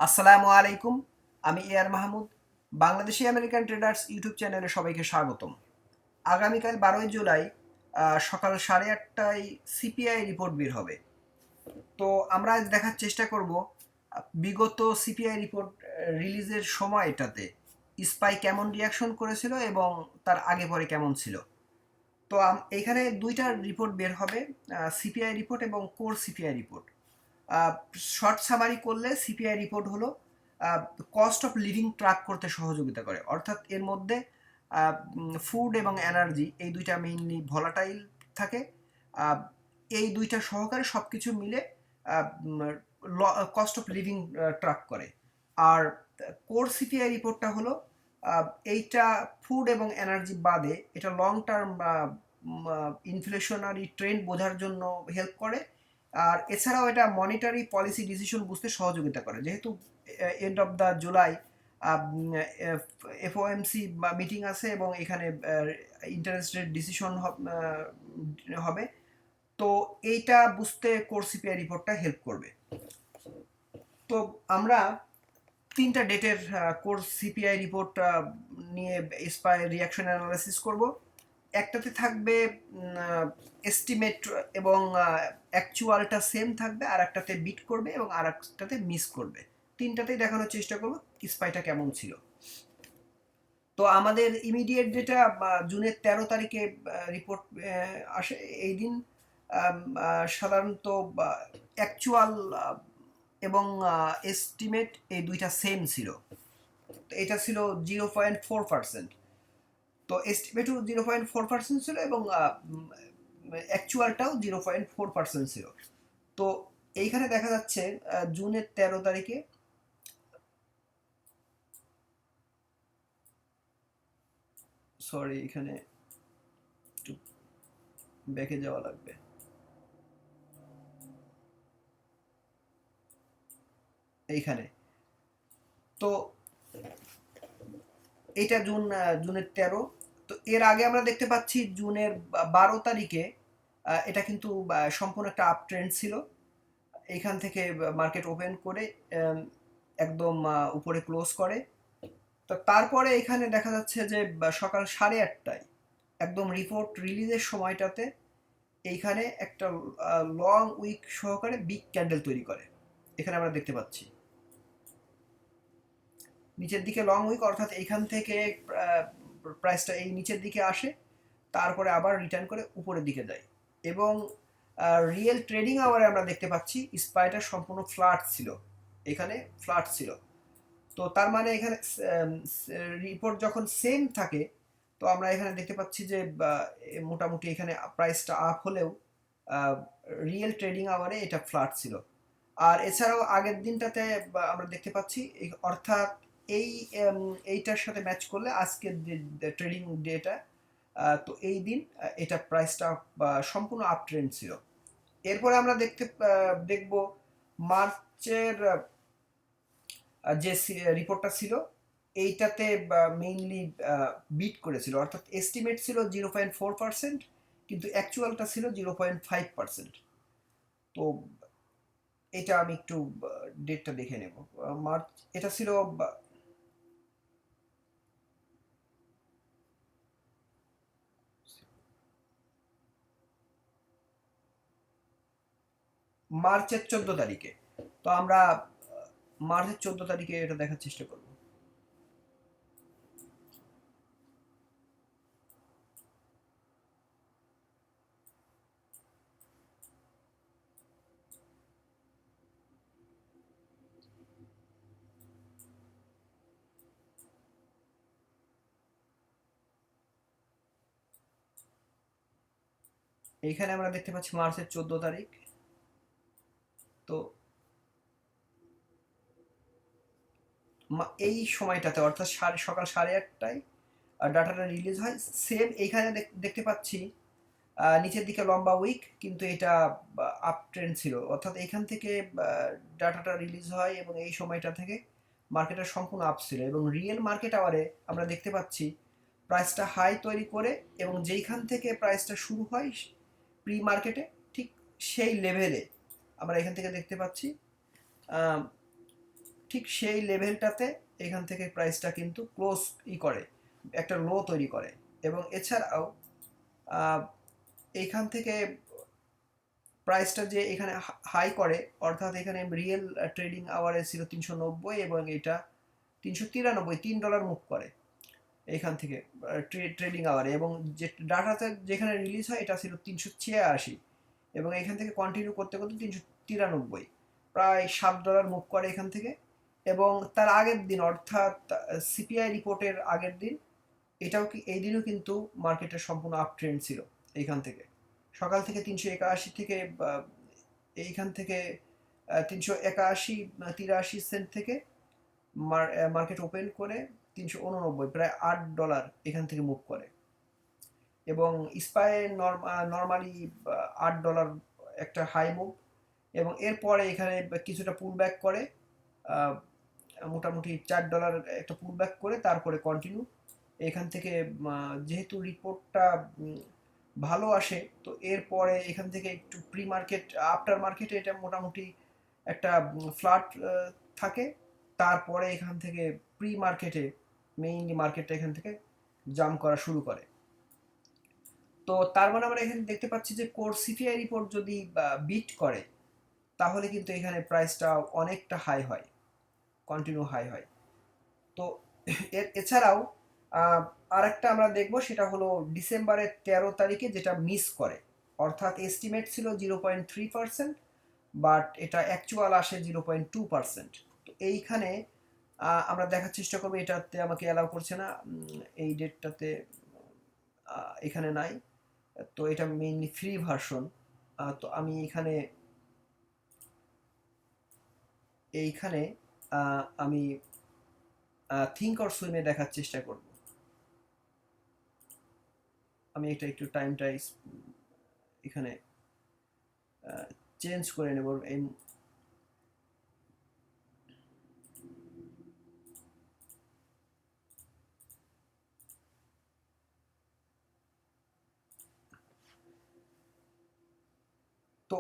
আসসালামু আলাইকুম। আমি AR Mahmud. Bangladeshi American traders YouTube চ্যানেলে সবাইকে স্বাগতম। আগামীকাল 12ই জুলাই সকাল 8:30টায় সিপিআই রিপোর্ট বের হবে। তো আমরা আজ দেখার চেষ্টা করব বিগত সিপিআই রিপোর্ট রিলিজের সময়টাতে স্পাই কেমন রিয়াকশন করেছিল এবং তার আগে পরে কেমন ছিল। তো এখানে দুইটা রিপোর্ট বের হবে, সিপিআই রিপোর্ট এবং core CPI report. Short summary করলে সিপিআই রিপোর্ট হলো কস্ট অফ লিভিং ট্র্যাক করতে সহযোগিতা করে, অর্থাৎ এর মধ্যে ফুড এবং এনার্জি এই দুইটা মেইনলি ভলাটাইল থাকে। এই দুইটা সহকারে সব কিছু মিলে কস্ট অফ লিভিং ট্র্যাক করে। আর কোর সিপিআই রিপোর্টটা হলো এইটা ফুড এবং এনার্জি বাদে এটা লং টার্ম ইনফ্লেশনারি ট্রেন্ড বোঝার জন্য হেল্প করে। আর এছাড়াও এটা মনিটারি পলিসি ডিসিশন বুঝতে সহযোগিতা করে, যেহেতু end of the July FOMC meeting আছে এবং এখানে ইন্টারেস্ট রেট ডিসিশন হবে। তো এইটা বুঝতে কোর সিপিআই রিপোর্টটা হেল্প করবে। তো আমরা তিনটা ডেটের কোর সিপিআই রিপোর্ট নিয়ে স্পাই রিয়াকশন অ্যানালাইসিস করব। একটাতে থাকবে এস্টিমেট এবং অ্যাকচুয়ালটা সেম থাকবে, আর একটাতে বিট করবে এবং আর একটাতে মিস করবে। তিনটাতেই দেখানোর চেষ্টা করব স্পাইটা কেমন ছিল। তো আমাদের ইমিডিয়েট যেটা জুনের 13 তারিখে রিপোর্ট আসে, এই দিন সাধারণত অ্যাকচুয়াল এবং এস্টিমেট এই দুইটা সেম ছিল। এটা ছিল 0.4%। তো এস্টিমেটও 0.4% ছিল এবং অ্যাকচুয়ালটাও 0.4% ছিল। তো এইখানে দেখা যাচ্ছে জুনের 13 তারিখে সরি এখানে একটু ব্যাকে যাওয়া লাগবে। এইখানে তো এটা জুনের 13। তো এর আগে আমরা দেখতে পাচ্ছি জুনের 12 তারিখে এটা কিন্তু সম্পূর্ণ একটা আপ ট্রেন্ড ছিল। এইখান থেকে মার্কেট ওপেন করে একদম উপরে ক্লোজ করে। তো তারপরে এখানে দেখা যাচ্ছে যে সকাল 8:30টায় একদম রিপোর্ট রিলিজের সময়টাতে এইখানে একটা লং উইক সহকারে বিগ ক্যান্ডেল তৈরি করে। এখানে আমরা দেখতে পাচ্ছি নিচের দিকে লং উইক, অর্থাৎ এইখান থেকে প্রাইসটা এই নিচের দিকে আসে, তারপরে আবার রিটার্ন করে উপরের দিকে যায়। এবং রিয়েল ট্রেডিং আওয়ারে আমরা দেখতে পাচ্ছি স্পাইটা সম্পূর্ণ ফ্ল্যাট ছিল, এখানে ফ্ল্যাট ছিল। তো তার মানে এখানে রিপোর্ট যখন সেম থাকে, তো আমরা এখানে দেখতে পাচ্ছি যে মোটামুটি এখানে প্রাইসটা আপ হলেও রিয়েল ট্রেডিং আওয়ারে এটা ফ্ল্যাট ছিল। আর এছাড়াও আগের দিনটাতে আমরা দেখতে পাচ্ছি, অর্থাৎ এই এইটার সাথে ম্যাচ করলে আজকের যে ট্রেডিং ডেটা, তো এই দিন এটা প্রাইসটা সম্পূর্ণ আপ ট্রেন্ড ছিল। এরপরে আমরা দেখব মার্চের যে রিপোর্টটা ছিল, এইটাতে মেইনলি বিট করেছিল, অর্থাৎ এস্টিমেট ছিল 0.4%, কিন্তু অ্যাকচুয়ালটা ছিল 0.5%। তো এটা আমি একটু ডেটটা দেখে নেব। মার্চ এটা ছিল মার্চের 14 তারিখে। তো আমরা মার্চের 14 তারিখে এটা দেখার চেষ্টা করব। এইখানে আমরা দেখতে পাচ্ছি মার্চের 14 তারিখ। তো এই সময়টাতে, অর্থাৎ সকাল 8:30টায় ডাটাটা রিলিজ হয়। সেম এইখানে দেখতে পাচ্ছি নিচের দিকে লম্বা উইক, কিন্তু এটা আপ ট্রেন্ড ছিল, অর্থাৎ এখান থেকে ডাটাটা রিলিজ হয় এবং এই সময়টা থেকে মার্কেটের সম্পূর্ণ আপ ছিল। এবং রিয়েল মার্কেট আওয়ারে আমরা দেখতে পাচ্ছি প্রাইসটা হাই তৈরি করে, এবং যেইখান থেকে প্রাইসটা শুরু হয় প্রি মার্কেটে, ঠিক সেই লেভেলে আমরা এখান থেকে দেখতে পাচ্ছি ঠিক সেই লেভেলটাতে এখান থেকে প্রাইসটা কিন্তু ক্লোজ করে, একটা লো তৈরি করে। এবং এছাড়াও এইখান থেকে প্রাইসটা যে এখানে হাই করে, অর্থাৎ এখানে রিয়েল ট্রেডিং আওয়ারে ছিল 390 এবং এটা 393, $3 মুভ করে এখান থেকে ট্রেডিং আওয়ারে। এবং যে ডাটাতে যেখানে রিলিজ হয় এটা ছিল 386 এবং এখান থেকে কন্টিনিউ করতে করতে 393, প্রায় $7 মুভ করে এখান থেকে। এবং তার আগের দিন অর্থাৎ সিপিআই রিপোর্টের আগের দিন, এটাও এই দিনও কিন্তু মার্কেটের সম্পূর্ণ আপ ট্রেন্ড ছিল। এইখান থেকে সকাল থেকে 381 থেকে এইখান থেকে 381-83 সেন্ট থেকে মার্কেট ওপেন করে 389, প্রায় $8 এখান থেকে মুভ করে। এবং স্পাই নর্মালি $8 একটা হাই মুভ, এবং এরপরে এখানে কিছুটা পুল ব্যাক করে, মোটামুটি $4 একটা পুল ব্যাক করে তারপরে কন্টিনিউ এখান থেকে। যেহেতু রিপোর্টটা ভালো আসে, তো এরপরে এখান থেকে একটু প্রি মার্কেট আফটার মার্কেটে এটা মোটামুটি একটা ফ্ল্যাট থাকে। তারপরে এখান থেকে প্রি মার্কেটে মেইনলি মার্কেটটা এখান থেকে জাম্প করা শুরু করে। তো তার মানে আমরা এখানে দেখতে পাচ্ছি যে কোর সিপিআই রিপোর্ট যদি বিট করে, তাহলে কিন্তু এখানে প্রাইসটা অনেকটা হাই হয়, কন্টিনিউ হাই হয়। তো এছাড়াও আরেকটা আমরা দেখব, সেটা হলো ডিসেম্বরের 13 তারিখে যেটা মিস করে, অর্থাৎ এস্টিমেট ছিল 0.3%, বাট এটা অ্যাকচুয়াল আসে 0.2%। তো এইখানে আমরা দেখার চেষ্টা করবো, এটাতে আমাকে অ্যালাউ করছে না, এই ডেটটাতে এখানে নাই। তো এটা মেইনলি ফ্রি ভার্সন। তো আমি এইখানে আমি থিঙ্ক অর সুইমে দেখার চেষ্টা করব। আমি এটা একটু টাইমটা এখানে চেঞ্জ করে নেব। তো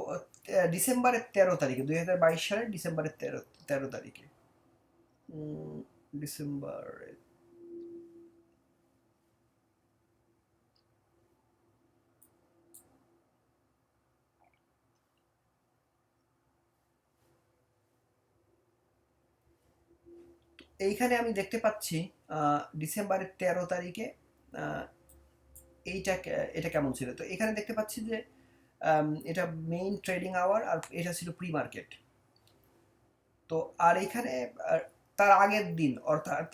ডিসেম্বরের 13 তারিখে, 2022 সালের ডিসেম্বরের 13 তারিখে, ডিসেম্বরের এইখানে আমি দেখতে পাচ্ছি ডিসেম্বরের 13 তারিখে এটা কেমন ছিল। তো এখানে দেখতে পাচ্ছি যে এটা মেইন ট্রেডিং আওয়ার আর এটা ছিল প্রি মার্কেট। তো আর এখানে তার আগের দিন, অর্থাৎ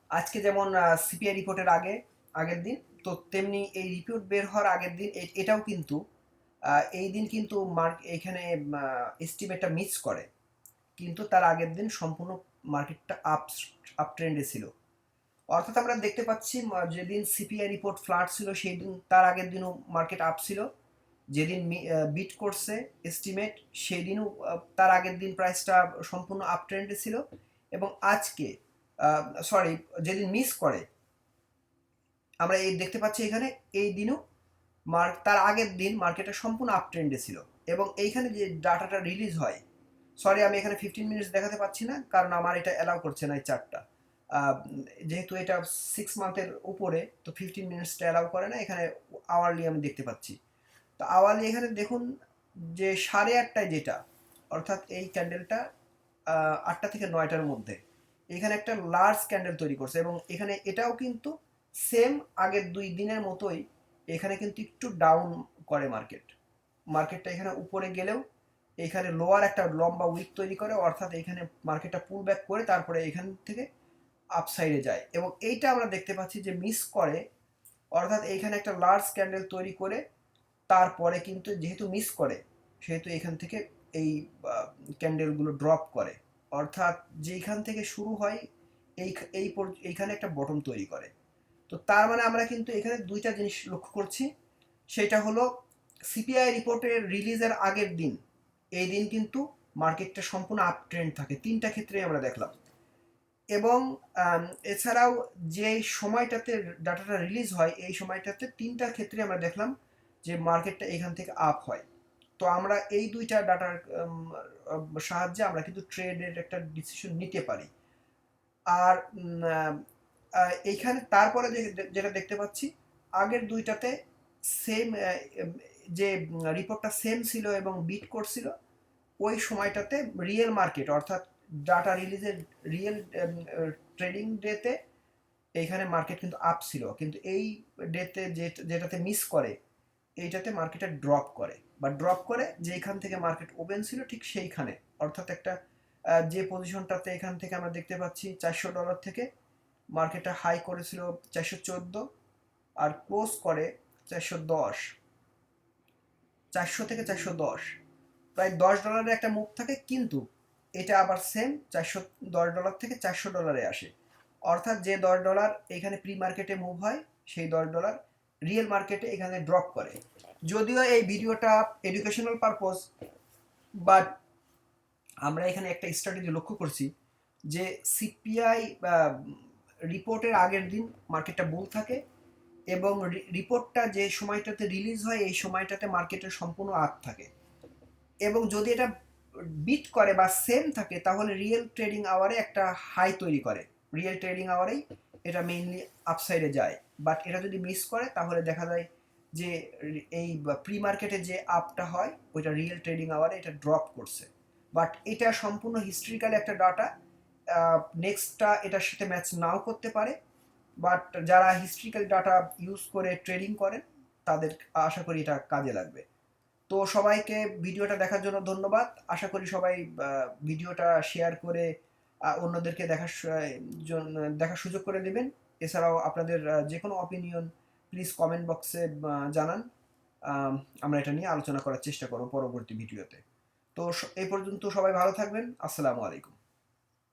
আজকে যেমন সিপিআই রিপোর্টের আগের দিন, তো তেমনি এই রিপোর্ট বের হওয়ার আগের দিন এটাও কিন্তু এই দিন কিন্তু এখানে এস্টিমেটটা মিস করে, কিন্তু তার আগের দিন সম্পূর্ণ মার্কেটটা আপ ট্রেন্ডে ছিল। অর্থাৎ আমরা দেখতে পাচ্ছি যেদিন সিপিআই রিপোর্ট ফ্ল্যাট ছিল সেই দিন, তার আগের দিনও মার্কেট আপ ছিল। যেদিন বিট করছে এস্টিমেট সেই দিনও, তার আগের দিন প্রাইসটা সম্পূর্ণ আপ ট্রেন্ডে ছিল। এবং আজকে সরি, যেদিন মিস করে আমরা এই দেখতে পাচ্ছি এখানে এই দিনও তার আগের দিন মার্কেটটা সম্পূর্ণ আপ ট্রেন্ডে ছিল। এবং এইখানে যে ডাটাটা রিলিজ হয়, সরি আমি এখানে 15 মিনিটস দেখাতে পাচ্ছি না, কারণ আমার এটা অ্যালাউ করছে না এই চার্টটা। যেহেতু এটা 6 মান্থের উপরে, তো 15 মিনিটসটা অ্যালাউ করে না। এখানে আওয়ারলি আমি দেখতে পাচ্ছি। তো আওয়ারলি এখানে দেখুন যে 8:30টায় যেটা, অর্থাৎ এই ক্যান্ডেলটা 8টা থেকে 9টার মধ্যে এখানে একটা লার্জ ক্যান্ডেল তৈরি করছে। এবং এখানে এটাও কিন্তু সেম আগের 2 দিনের মতোই এখানে কিন্তু একটু ডাউন করে মার্কেটটা এখানে উপরে গেলেও এখানে লোয়ার একটা লম্বা উইক তৈরি করে, অর্থাৎ এখানে মার্কেটটা পুল ব্যাক করে তারপরে এখান থেকে আপসাইডে যায়। এবং এইটা আমরা দেখতে পাচ্ছি যে মিস করে, অর্থাৎ এইখানে একটা লার্জ ক্যান্ডেল তৈরি করে তারপরে কিন্তু যেহেতু মিস করে, সেহেতু এখান থেকে এই ক্যান্ডেলগুলো ড্রপ করে, অর্থাৎ যেইখান থেকে শুরু হয় এইখানে একটা বটম তৈরি করে। তো তার মানে আমরা কিন্তু এখানে দুইটা জিনিস লক্ষ্য করছি, সেটা হলো সিপিআই রিপোর্টের রিলিজের আগের দিন, এই দিন কিন্তু মার্কেটটা সম্পূর্ণ আপ ট্রেন্ড থাকে, তিনটা ক্ষেত্রেই আমরা দেখলাম। এবং এছাড়াও যে সময়টাতে ডাটাটা রিলিজ হয় এই সময়টাতে তিনটা ক্ষেত্রে আমরা দেখলাম যে মার্কেটটা এখান থেকে আপ হয়। তো আমরা এই দুইটা ডাটার সাহায্যে আমরা কিন্তু ট্রেডের একটা ডিসিশন নিতে পারি। আর এইখানে তারপরে যেটা দেখতে পাচ্ছি, আগের দুইটাতে সেম, যে রিপোর্টটা সেম ছিল এবং বিট করছিল, ওই সময়টাতে রিয়েল মার্কেট অর্থাৎ ডাটা রিলিজের রিয়েল ট্রেডিং ডেতে এইখানে মার্কেট কিন্তু আপ ছিল, কিন্তু এই ডেতে যেটাতে মিস করে এইটাতে মার্কেটে ড্রপ করে, বা ড্রপ করে যে এখান থেকে মার্কেট ওপেন ছিল ঠিক সেইখানে, অর্থাৎ একটা যে পজিশনটাতে এখান থেকে আমরা দেখতে পাচ্ছি $400 থেকে মার্কেটটা হাই করেছিল 414, আর ক্লোজ করে 410, 400 থেকে 410, প্রায় $10 একটা মুভ থাকে, কিন্তু এটা আবার সেম $410 থেকে $400 আসে, অর্থাৎ যে $10 এখানে প্রি মার্কেটে মুভ হয় সেই $10 রিয়েল মার্কেটে এখানে ড্রপ করে। যদিও এই ভিডিওটা এডুকেশনাল পারপোজ, বাট আমরা এখানে একটা স্ট্র্যাটেজি লক্ষ্য করছি যে সিপিআই রিপোর্টের আগের দিন মার্কেটটা বুল থাকে, এবং রিপোর্টটা যে সময়টাতে রিলিজ হয় এই সময়টাতে মার্কেটের সম্পূর্ণ আপ থাকে, এবং যদি এটা বিট করে বা সেম থাকে তাহলে রিয়েল ট্রেডিং আওয়ারে একটা হাই তৈরি করে, রিয়েল ট্রেডিং আওয়ারেই এটা মেইনলি আপসাইডে যায়। বাট এটা যদি মিস করে তাহলে দেখা যায় যে এই প্রি মার্কেটে যে আপটা হয় ওইটা রিয়েল ট্রেডিং আওয়ারে এটা ড্রপ করছে। বাট এটা সম্পূর্ণ হিস্ট্রিক্যাল একটা ডাটা, নেক্সটটা এটার সাথে ম্যাচ নাও করতে পারে, বাট যারা হিস্ট্রিক্যাল ডাটা ইউজ করে ট্রেডিং করেন তাদের আশা করি এটা কাজে লাগবে। তো সবাইকে ভিডিওটা দেখার জন্য ধন্যবাদ। আশা করি সবাই ভিডিওটা শেয়ার করে অন্যদেরকে দেখার সুযোগ করে দেবেন। এছাড়াও আপনাদের যে কোনো অপিনিয়ন প্লিজ কমেন্ট বক্সে জানান। আমরা এটা নিয়ে আলোচনা করার চেষ্টা করব পরবর্তী ভিডিওতে। তো এই পর্যন্ত সবাই ভালো থাকবেন। আসসালামু আলাইকুম।